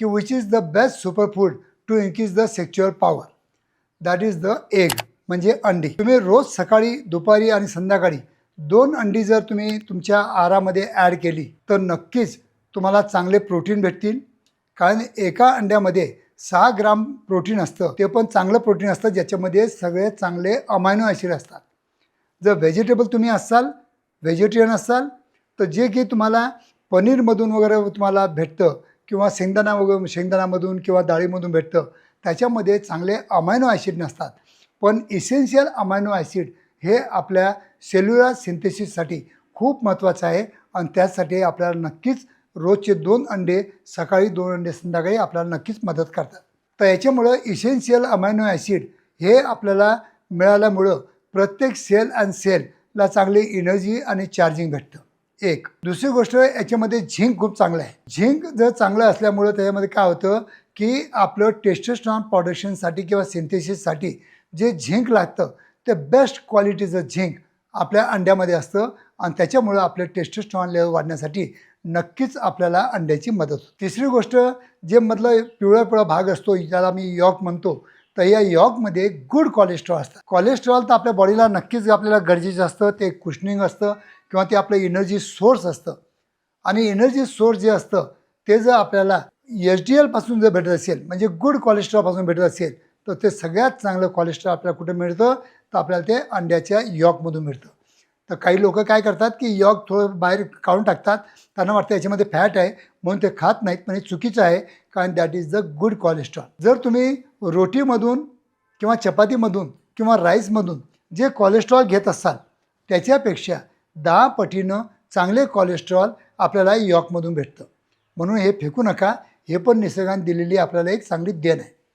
की which is the best superfood to increase the sexual power, that is the egg, म्हणजे अंडी. तुम्ही रोज सकाळी, दुपारी आणि संध्याकाळी 2 अंडी जर तुम्ही तुमच्या आहारामध्ये ॲड केली तर नक्कीच तुम्हाला चांगले प्रोटीन भेटतील. कारण एका अंड्यामध्ये 6 ग्राम प्रोटीन असतं, ते पण चांगलं प्रोटीन असतं ज्याच्यामध्ये सगळे चांगले अमायनो ॲसिड असतात. जर व्हेजिटेबल तुम्ही असाल, व्हेजिटेरियन असाल, तर जे की तुम्हाला पनीरमधून वगैरे तुम्हाला भेटतं किंवा शेंगदाण्यामधून किंवा डाळीमधून भेटतं, त्याच्यामध्ये चांगले अमायनो ॲसिड नसतात. पण इसेन्शियल अमायनो ॲसिड हे आपल्या सेल्युलर सिंथेसिससाठी खूप महत्त्वाचं आहे आणि त्यासाठी आपल्याला नक्कीच रोजचे 2 अंडे सकाळी, 2 अंडे संध्याकाळी आपल्याला नक्कीच मदत करतात. तर याच्यामुळं इसेन्शियल अमायनो ॲसिड हे आपल्याला मिळाल्यामुळं प्रत्येक सेल अँड सेलला चांगली एनर्जी आणि चार्जिंग भेटतं. एक दुसरी गोष्ट, याच्यामध्ये झिंक खूप चांगलं आहे. झिंक जर चांगलं असल्यामुळं त्याच्यामध्ये काय होतं की आपलं टेस्टोस्टेरॉन प्रोडक्शनसाठी किंवा सिंथेसिससाठी जे झिंक लागतं ते बेस्ट क्वालिटीचं झिंक आपल्या अंड्यामध्ये असतं आणि त्याच्यामुळं आपले टेस्टोस्टेरॉन लेवल वाढण्यासाठी नक्कीच आपल्याला अंड्याची मदत होते. तिसरी गोष्ट, जे मधलं पिवळा भाग असतो ज्याला मी यॉक म्हणतो, तर या यॉकमध्ये गुड कोलेस्ट्रॉल असतं. कोलेस्ट्रॉल तर आपल्या बॉडीला नक्कीच आपल्याला गरजेचं असतं. ते कुशनिंग असतं किंवा ते आपलं एनर्जी सोर्स असतं आणि एनर्जी सोर्स जे असतं ते जर आपल्याला HDL पासून जर भेटत असेल, म्हणजे गुड कोलेस्ट्रॉलपासून भेटत असेल, तर ते सगळ्यात चांगलं कोलेस्ट्रॉल आपल्याला कुठे मिळतं, तर आपल्याला ते अंड्याच्या यॉकमधून मिळतं. तर काही लोक काय करतात की यॉक थोडं बाहेर काढून टाकतात, त्यांना वाटतं याच्यामध्ये फॅट आहे म्हणून ते खात नाहीत, पण हे चुकीचं आहे, कारण that is the good cholesterol. जर तुम्ही रोटीमधून किंवा चपातीमधून किंवा राईसमधून जे कोलेस्ट्रॉल घेत असाल त्याच्यापेक्षा 10 पटीनं चांगले कोलेस्ट्रॉल आपल्याला यॉकमधून भेटतं. म्हणून हे फेकू नका, हे पण निसर्गाने दिलेली आपल्याला एक चांगली देण आहे.